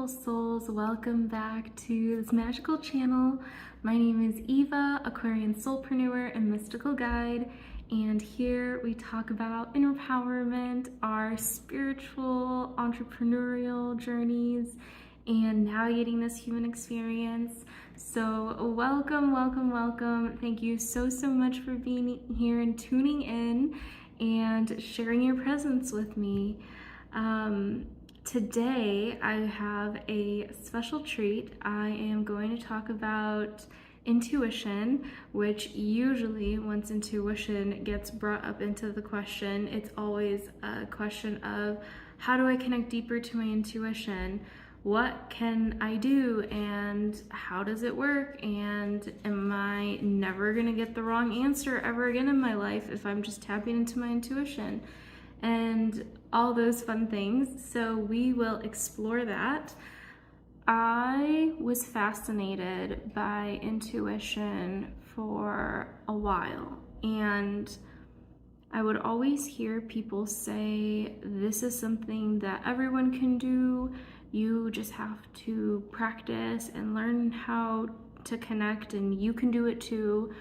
beautiful souls. Welcome back to this magical channel. My name is Eva, Aquarian soulpreneur and mystical guide, and here we talk about inner empowerment, our spiritual entrepreneurial journeys, and navigating this human experience. So welcome. Thank you so much for being here and tuning in and sharing your presence with me. Today I have a special treat. I am going to talk about intuition, which usually once intuition gets brought up into the question, it's always a question of how do I connect deeper to my intuition? What can I do and how does it work? And am I never gonna get the wrong answer ever again in my life if I'm just tapping into my intuition? And all those fun things. So we will explore that. I was fascinated by intuition for a while, and I would always hear people say, this is something that everyone can do. You just have to practice and learn how to connect, and you can do it too.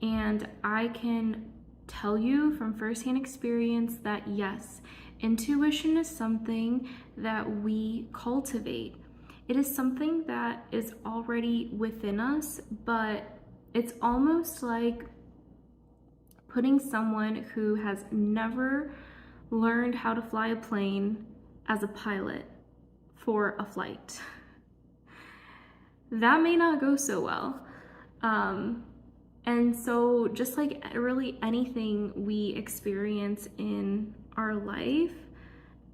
And I can tell you from firsthand experience that yes, intuition is something that we cultivate. It is something that is already within us, but it's almost like putting someone who has never learned how to fly a plane as a pilot for a flight. That may not go so well. And so just like really anything we experience in our life,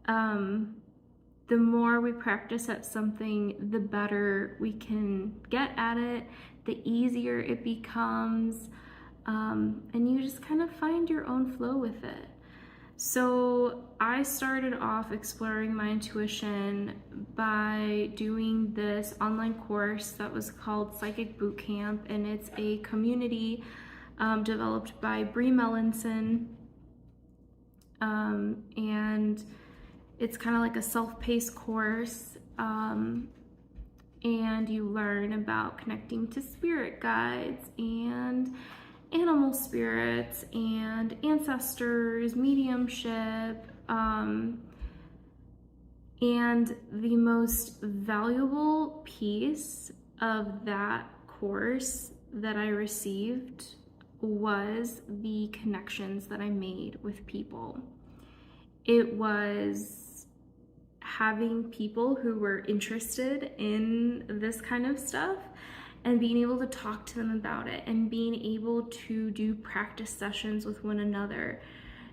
the more we practice at something, the better we can get at it, the easier it becomes, and you just kind of find your own flow with it. So I started off exploring my intuition by doing this online course that was called Psychic Bootcamp, and it's a community developed by Brie Mellinson, and it's kind of like a self-paced course, and you learn about connecting to spirit guides and animal spirits and ancestors, mediumship, and the most valuable piece of that course that I received was the connections that I made with people. It was having people who were interested in this kind of stuff and being able to talk to them about it and being able to do practice sessions with one another.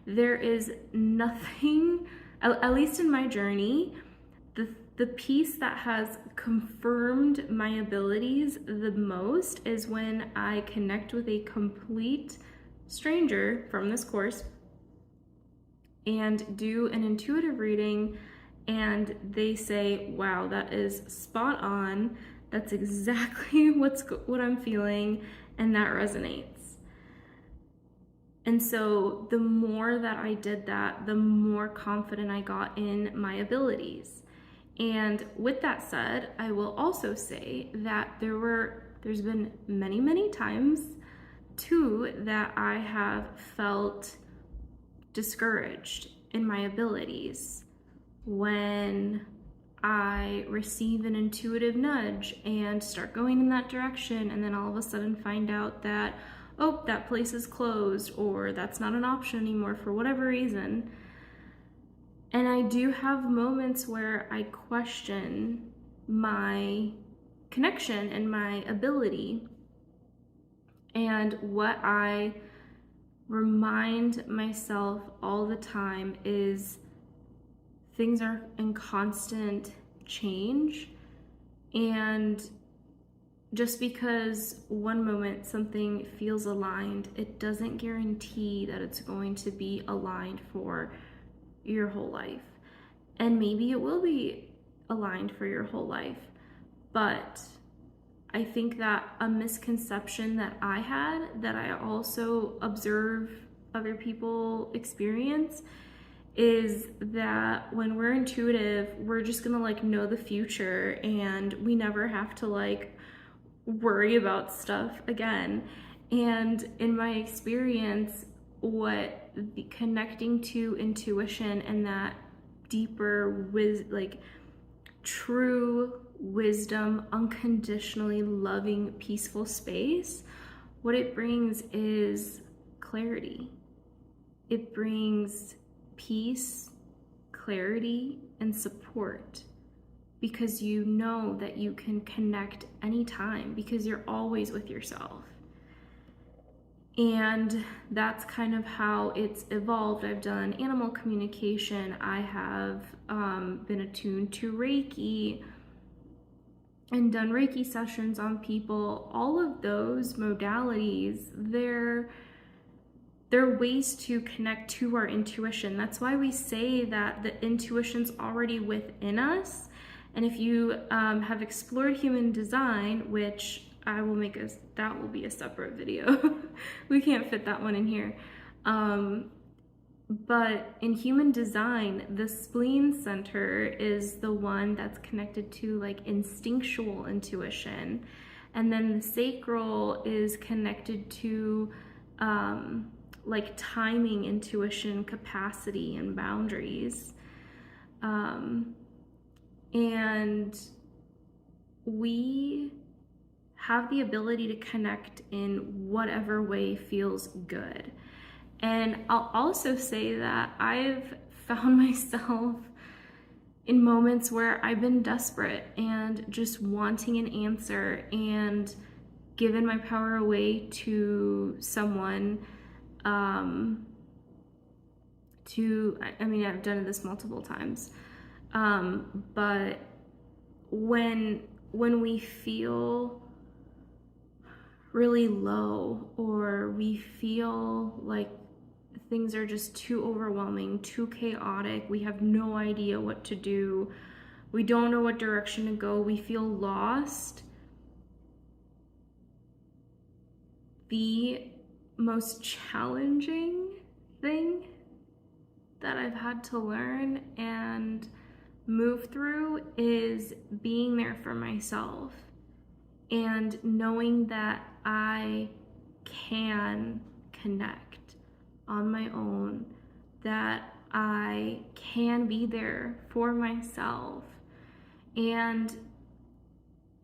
There is nothing, at least in my journey, the piece that has confirmed my abilities the most is when I connect with a complete stranger from this course and do an intuitive reading, and they say, wow, that is spot on. That's exactly what I'm feeling, and that resonates. And so the more that I did that, the more confident I got in my abilities. And with that said, I will also say that there's been many times too that I have felt discouraged in my abilities when I receive an intuitive nudge and start going in that direction, and then all of a sudden find out that, oh, that place is closed, or that's not an option anymore for whatever reason. And I do have moments where I question my connection and my ability. And what I remind myself all the time is things are in constant change, and just because one moment something feels aligned, it doesn't guarantee that it's going to be aligned for your whole life. And maybe it will be aligned for your whole life, but I think that a misconception that I had, that I also observe other people experience, is that when we're intuitive, we're just gonna like know the future, and we never have to like worry about stuff again. And in my experience, what the connecting to intuition and that deeper like true wisdom, unconditionally loving, peaceful space, what it brings is clarity. It brings peace, clarity, and support, because you know that you can connect anytime, because you're always with yourself. And that's kind of how it's evolved. I've done animal communication. I have been attuned to Reiki and done Reiki sessions on people. All of those modalities, they're ways to connect to our intuition. That's why we say that the intuition's already within us. And if you have explored human design, which I will make that will be a separate video. We can't fit that one in here. But in human design, the spleen center is the one that's connected to like instinctual intuition. And then the sacral is connected to like timing, intuition, capacity, and boundaries. And we have the ability to connect in whatever way feels good. And I'll also say that I've found myself in moments where I've been desperate and just wanting an answer, and given my power away to someone. I mean, I've done this multiple times. But when we feel really low, or we feel like things are just too overwhelming, too chaotic, we have no idea what to do, we don't know what direction to go, we feel lost, the most challenging thing that I've had to learn and move through is being there for myself and knowing that I can connect on my own, that I can be there for myself. And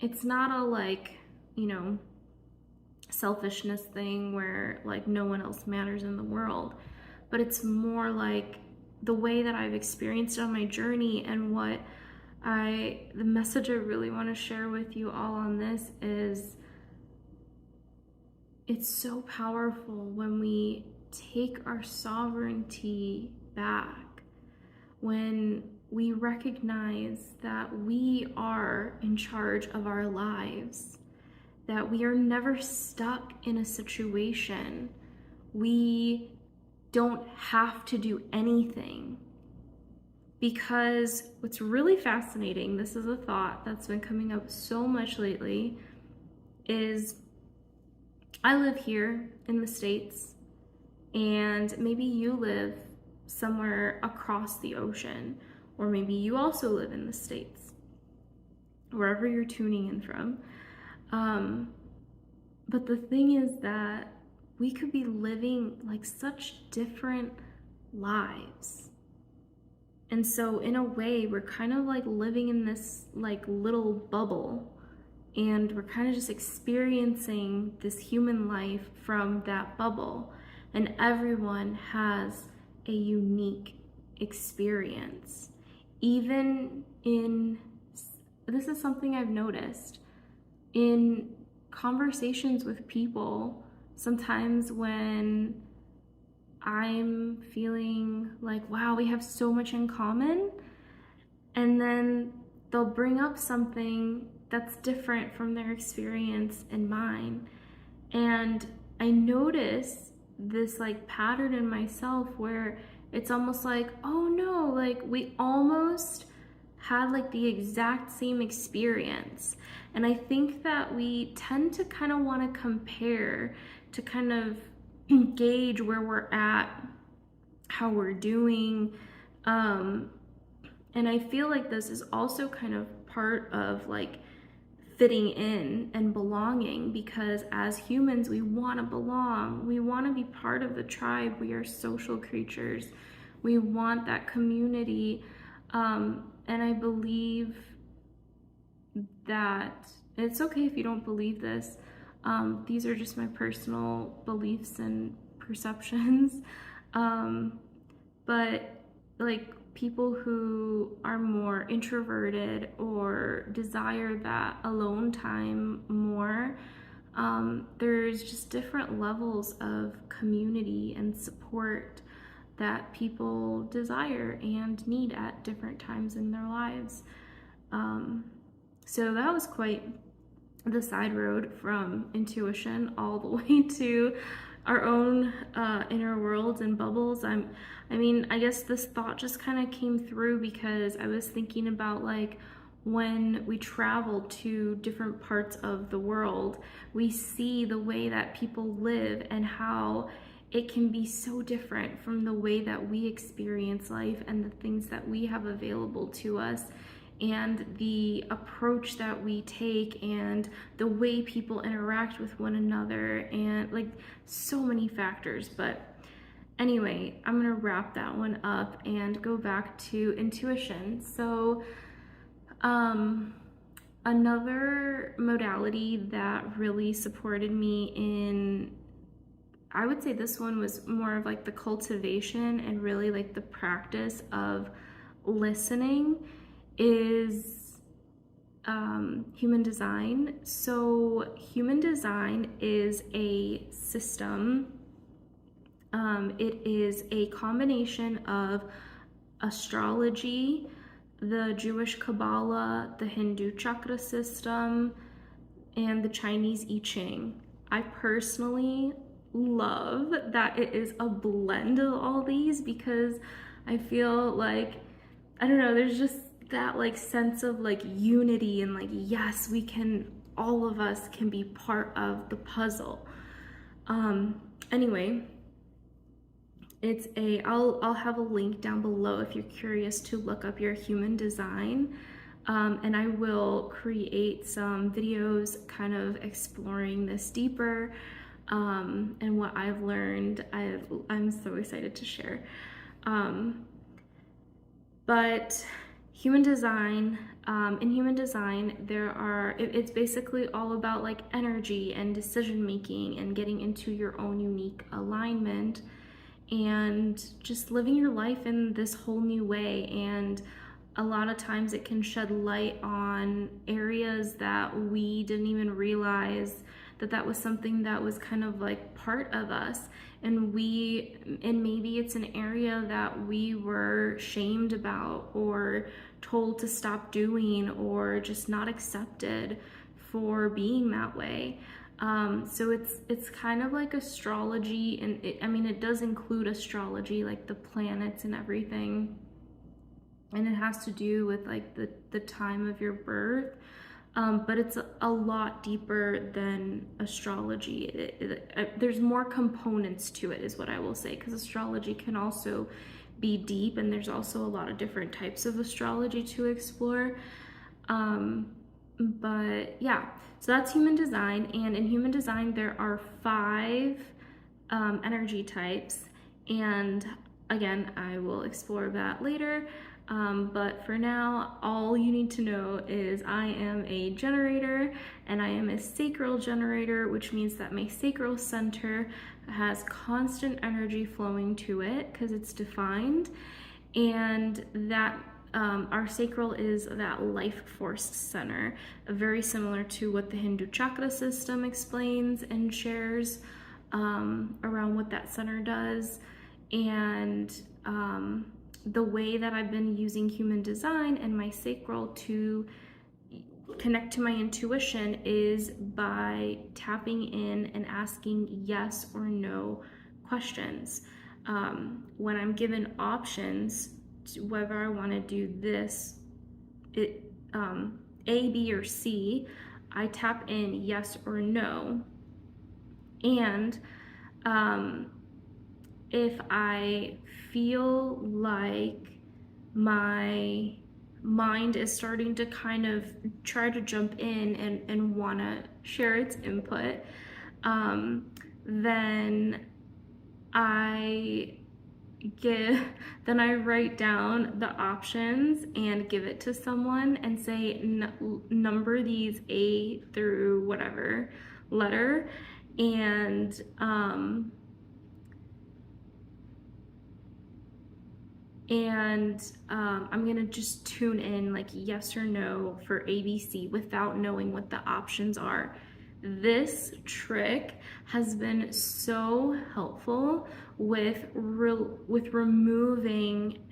it's not a like, you know, selfishness thing where like no one else matters in the world, but it's more like the way that I've experienced on my journey. And the message I really want to share with you all on this is, it's so powerful when we take our sovereignty back, when we recognize that we are in charge of our lives, that we are never stuck in a situation. We don't have to do anything. Because what's really fascinating, this is a thought that's been coming up so much lately, is I live here in the States, and maybe you live somewhere across the ocean, or maybe you also live in the States, wherever you're tuning in from. But the thing is that we could be living like such different lives. And so in a way, we're kind of like living in this like little bubble, and we're kind of just experiencing this human life from that bubble. And everyone has a unique experience. Even this is something I've noticed in conversations with people, sometimes when I'm feeling like, wow, we have so much in common, and then they'll bring up something that's different from their experience and mine. And I notice this like pattern in myself where it's almost like, oh no, like we almost had like the exact same experience. And I think that we tend to kind of want to compare to kind of gauge where we're at, how we're doing, Um, and I feel like this is also kind of part of like fitting in and belonging, because as humans, we want to belong. We want to be part of the tribe. We are social creatures. We want that community. And I believe that it's okay if you don't believe this. These are just my personal beliefs and perceptions. Um, but like people who are more introverted or desire that alone time more, there's just different levels of community and support that people desire and need at different times in their lives. Um, so that was quite the side road from intuition all the way to our own inner worlds and bubbles. I mean, I guess this thought just kind of came through because I was thinking about like when we travel to different parts of the world, we see the way that people live and how it can be so different from the way that we experience life and the things that we have available to us, and the approach that we take and the way people interact with one another, and like so many factors. But anyway, I'm gonna wrap that one up and go back to intuition. So another modality that really supported me in, I would say this one was more of like the cultivation and really like the practice of listening, is human design. So human design is a system. It is a combination of astrology, the Jewish Kabbalah, the Hindu chakra system, and the Chinese I Ching. I personally love that it is a blend of all these, because I feel like, I don't know, there's just that like sense of like unity and like, yes, we can, all of us can be part of the puzzle. Anyway, it's I'll have a link down below if you're curious to look up your human design. And I will create some videos kind of exploring this deeper, and what I've learned. I'm so excited to share. But human design, in human design, it's basically all about like energy and decision making and getting into your own unique alignment and just living your life in this whole new way. And a lot of times it can shed light on areas that we didn't even realize that was something that was kind of like part of us, and maybe it's an area that we were shamed about or told to stop doing or just not accepted for being that way. So it's kind of like astrology, and it does include astrology, like the planets and everything, and it has to do with like the time of your birth. But it's a lot deeper than astrology. There's more components to it, is what I will say, because astrology can also be deep, and there's also a lot of different types of astrology to explore. But yeah, so that's human design, and in human design there are 5 energy types, and again, I will explore that later. But for now, all you need to know is I am a generator, and I am a sacral generator, which means that my sacral center has constant energy flowing to it because it's defined, and that our sacral is that life force center, very similar to what the Hindu chakra system explains and shares around what that center does. And the way that I've been using human design and my sacral to connect to my intuition is by tapping in and asking yes or no questions. When I'm given options to whether I want to do this, A, B, or C, I tap in yes or no. And if I feel like my mind is starting to kind of try to jump in and want to share its input, then I give then I write down the options and give it to someone and say, number these A through whatever letter, and I'm gonna just tune in like yes or no for ABC without knowing what the options are. This trick has been so helpful with removing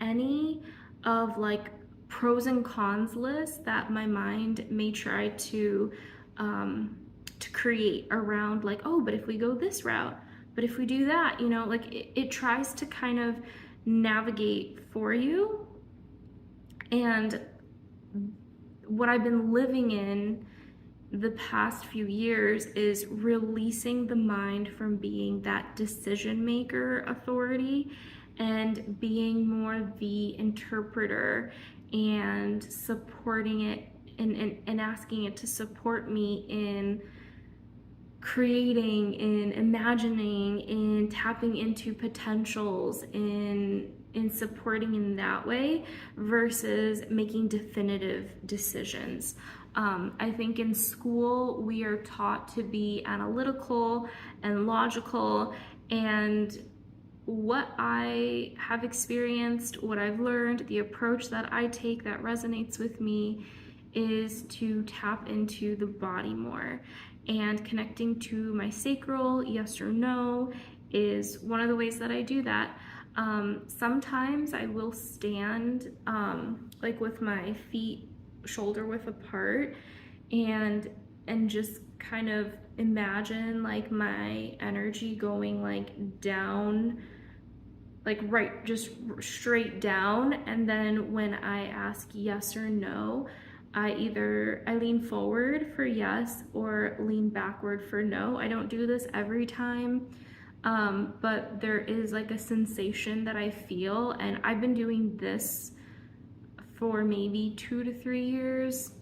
any of like pros and cons lists that my mind may try to create around, like, oh, but if we go this route, but if we do that, you know, like it tries to kind of navigate for you. And what I've been living in the past few years is releasing the mind from being that decision maker authority and being more the interpreter and supporting it and asking it to support me in creating, in imagining, in tapping into potentials, in supporting in that way versus making definitive decisions. I think in school we are taught to be analytical and logical, and what I have experienced, what I've learned, the approach that I take that resonates with me is to tap into the body more. And connecting to my sacral, yes or no, is one of the ways that I do that. Sometimes I will stand like with my feet shoulder width apart and just kind of imagine like my energy going like down, like right, just straight down. And then when I ask yes or no, I lean forward for yes or lean backward for no. I don't do this every time, but there is like a sensation that I feel, and I've been doing this for maybe 2 to 3 years.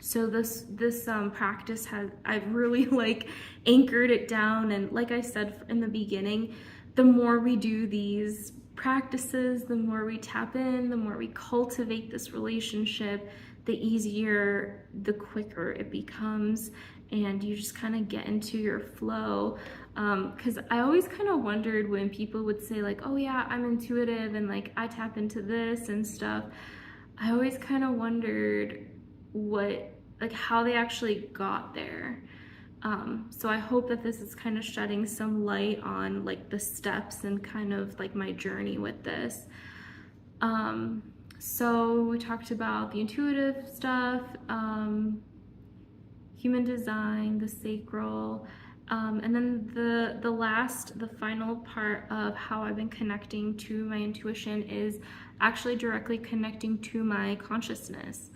So this practice I've really like anchored it down, and like I said in the beginning, the more we do these practices, the more we tap in, the more we cultivate this relationship, the easier, the quicker it becomes, and you just kind of get into your flow. Because I always kind of wondered when people would say like, oh yeah, I'm intuitive and like I tap into this and stuff. I always kind of wondered how they actually got there. So I hope that this is kind of shedding some light on like the steps and kind of like my journey with this. So we talked about the intuitive stuff, human design, the sacral, and then the final part of how I've been connecting to my intuition is actually directly connecting to my consciousness,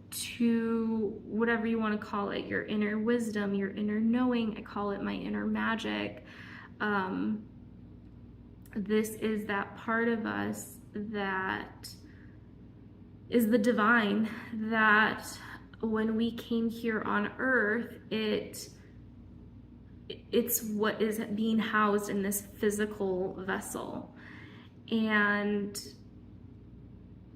to whatever you want to call it, your inner wisdom, your inner knowing. I call it my inner magic. This is that part of us that is the divine, that when we came here on earth, it's what is being housed in this physical vessel, and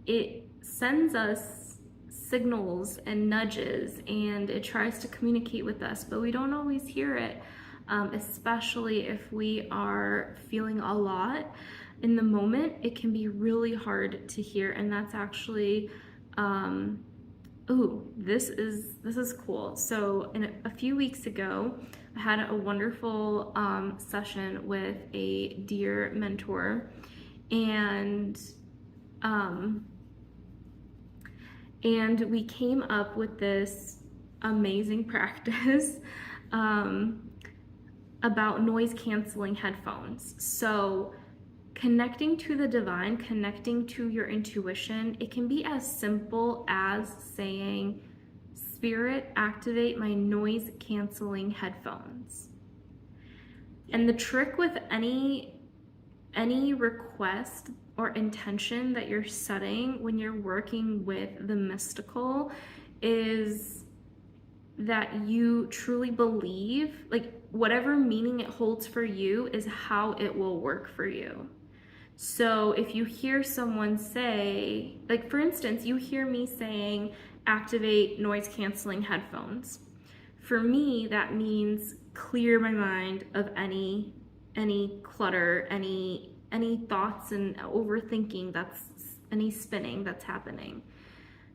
it sends us signals and nudges, and it tries to communicate with us, but we don't always hear it, especially if we are feeling a lot in the moment. It can be really hard to hear, and that's actually this is cool. So a few weeks ago, I had a wonderful session with a dear mentor, and we came up with this amazing practice about noise canceling headphones. So connecting to the divine, connecting to your intuition, it can be as simple as saying, Spirit, activate my noise canceling headphones. And the trick with any any request or intention that you're setting when you're working with the mystical is that you truly believe, like whatever meaning it holds for you is how it will work for you. So if you hear someone say, like for instance, you hear me saying, activate noise canceling headphones. For me, that means clear my mind of any clutter, any thoughts and overthinking that's any spinning that's happening.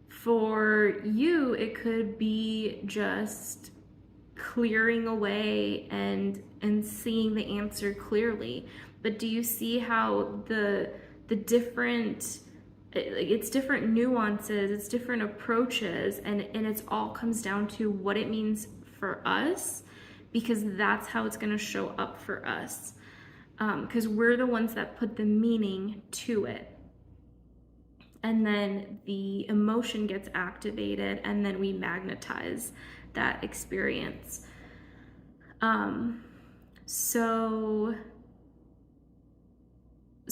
For you, it could be just clearing away and seeing the answer clearly. But do you see how the different, it's different nuances, it's different approaches, and it's all comes down to what it means for us, because that's how it's going to show up for us, because we're the ones that put the meaning to it. And then the emotion gets activated, and then we magnetize that experience. So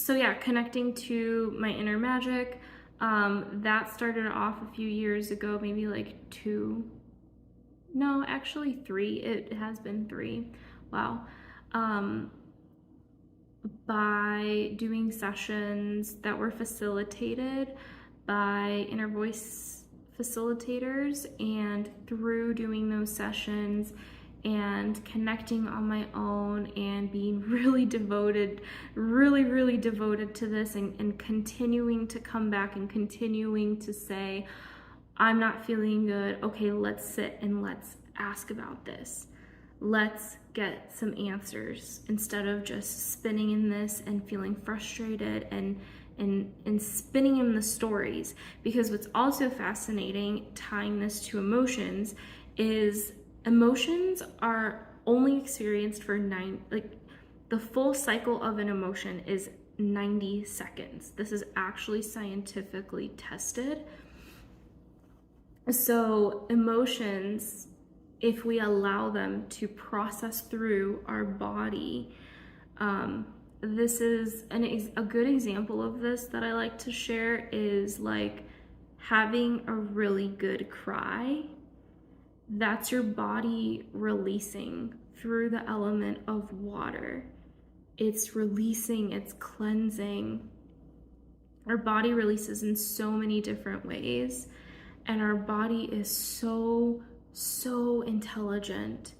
yeah, connecting to my inner magic, that started off a few years ago, maybe like 3. It has been 3. Wow. By doing sessions that were facilitated by inner voice facilitators, and through doing those sessions and connecting on my own and being really devoted to this, and continuing to come back and continuing to say, I'm not feeling good. Okay, let's sit and let's ask about this. Let's get some answers instead of just spinning in this and feeling frustrated and spinning in the stories. Because what's also fascinating, tying this to emotions, is emotions are only experienced for the full cycle of an emotion is 90 seconds. This is actually scientifically tested. So emotions, if we allow them to process through our body, this is a good example of this that I like to share, is like having a really good cry. That's your body releasing through the element of water. It's releasing, it's cleansing. Our body releases in so many different ways, and our body is so intelligent,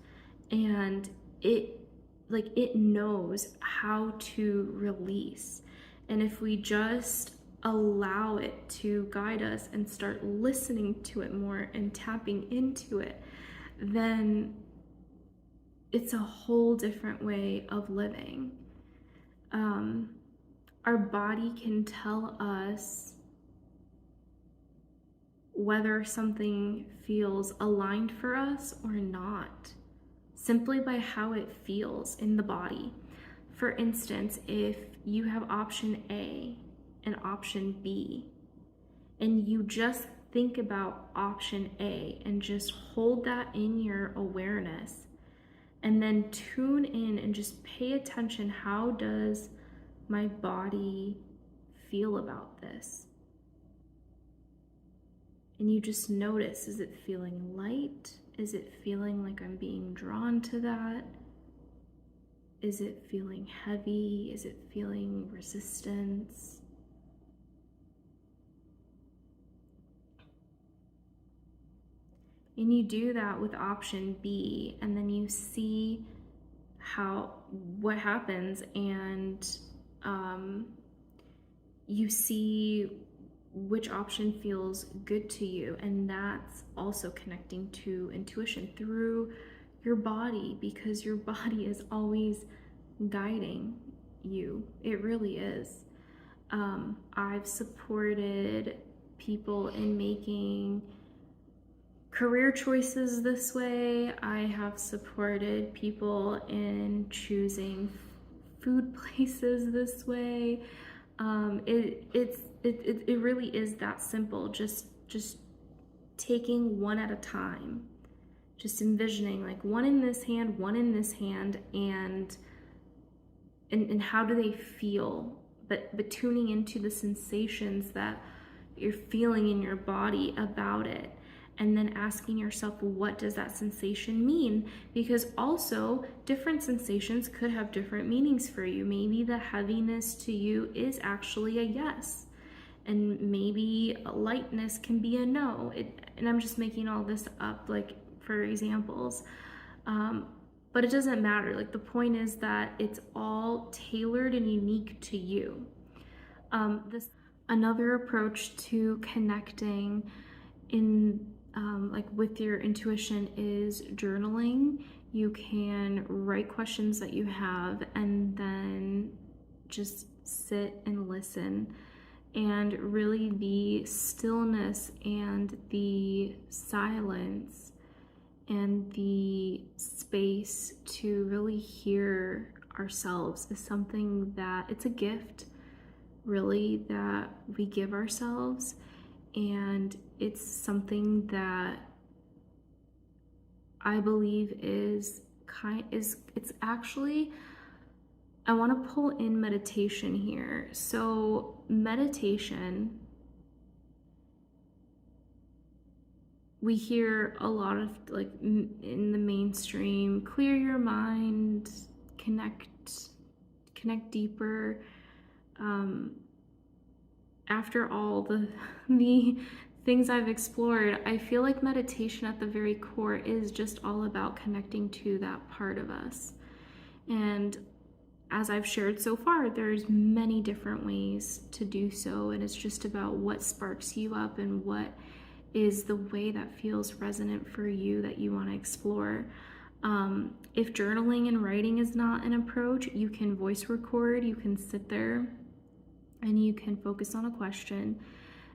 and it knows how to release. And if we just allow it to guide us and start listening to it more and tapping into it, then it's a whole different way of living. Our body can tell us whether something feels aligned for us or not, simply by how it feels in the body. For instance, if you have option A and option B, and you just think about option A and just hold that in your awareness, and then tune in and just pay attention, how does my body feel about this? And you just notice, is it feeling light? Is it feeling like I'm being drawn to that? Is it feeling heavy? Is it feeling resistance? And you do that with option B, and then you see what happens, and you see which option feels good to you. And that's also connecting to intuition through your body, because your body is always guiding you. It really is. I've supported people in making career choices this way. I have supported people in choosing food places this way. It really is that simple. Just taking one at a time, just envisioning like one in this hand, and and how do they feel, but tuning into the sensations that you're feeling in your body about it, and then asking yourself, what does that sensation mean? Because also different sensations could have different meanings for you. Maybe the heaviness to you is actually a yes, and maybe lightness can be a no. And I'm just making all this up, like, for examples. But it doesn't matter. Like, the point is that it's all tailored and unique to you. This another approach to connecting in like with your intuition is journaling. You can write questions that you have and then just sit and listen. And really, the stillness and the silence and the space to really hear ourselves is something that it's a gift, really, that we give ourselves. And it's something that I believe is it's actually, I want to pull in meditation here. So meditation, we hear a lot of, like, in the mainstream, clear your mind, connect deeper. After all the things I've explored, I feel like meditation at the very core is just all about connecting to that part of us. And as I've shared so far, there's many different ways to do so, and it's just about what sparks you up and what is the way that feels resonant for you that you want to explore. If journaling and writing is not an approach, you can voice record, you can sit there and you can focus on a question,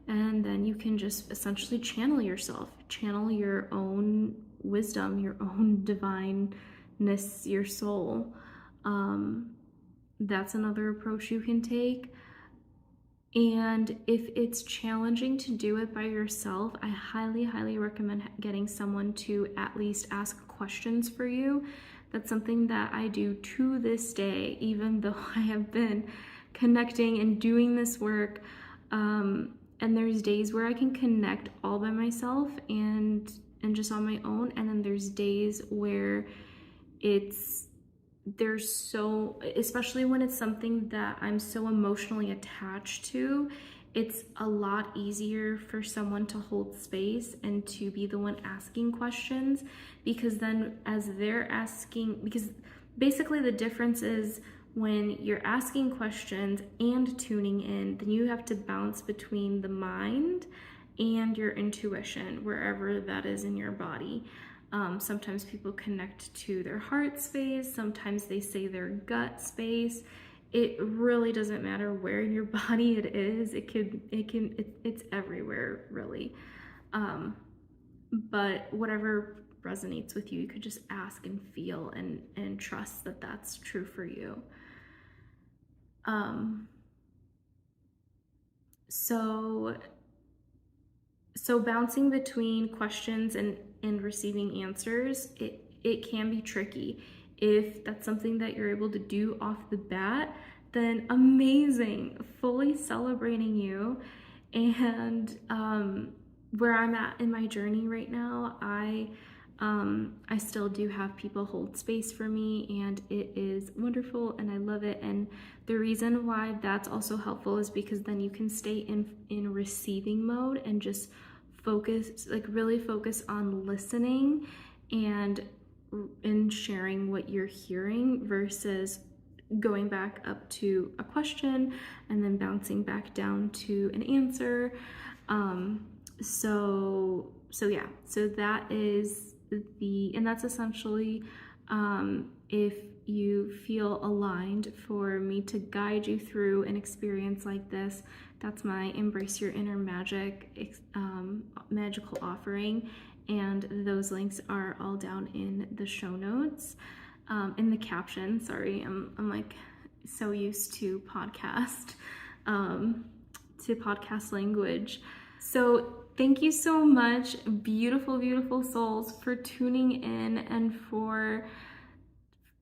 and then you can just essentially channel yourself, channel your own wisdom, your own divineness, your soul. That's another approach you can take. And if it's challenging to do it by yourself, I highly, highly recommend getting someone to at least ask questions for you. That's something that I do to this day, even though I have been connecting and doing this work. And there's days where I can connect all by myself and just on my own. And then there's days where there's so, especially when it's something that I'm so emotionally attached to, it's a lot easier for someone to hold space and to be the one asking questions, because then as they're asking, because basically the difference is when you're asking questions and tuning in, then you have to bounce between the mind and your intuition, wherever that is in your body. Sometimes people connect to their heart space, sometimes they say their gut space. It really doesn't matter where in your body it is. It's everywhere, really. But whatever resonates with you, you could just ask and feel and trust that that's true for you. So bouncing between questions and receiving answers, it can be tricky. If that's something that you're able to do off the bat, then amazing, fully celebrating you. And where I'm at in my journey right now, I still do have people hold space for me, and it is wonderful and I love it. And the reason why that's also helpful is because then you can stay in receiving mode and just focus, like really focus on listening and sharing what you're hearing, versus going back up to a question and then bouncing back down to an answer. So yeah, so that is and that's essentially, if you feel aligned for me to guide you through an experience like this, that's my Embrace Your Inner Magic magical offering, and those links are all down in the show notes, in the caption. Sorry, I'm like so used to podcast language. So thank you so much, beautiful, beautiful souls, for tuning in and for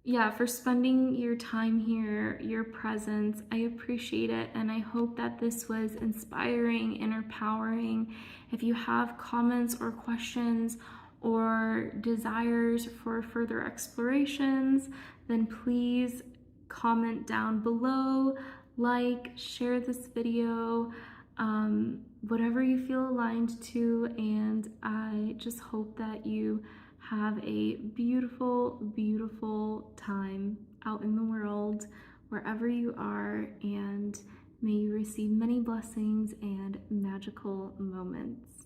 Yeah, for spending your time here, your presence. I appreciate it, and I hope that this was inspiring and empowering. If you have comments or questions or desires for further explorations, then please comment down below, like, share this video, whatever you feel aligned to, and I just hope that you have a beautiful, beautiful time out in the world, wherever you are, and may you receive many blessings and magical moments.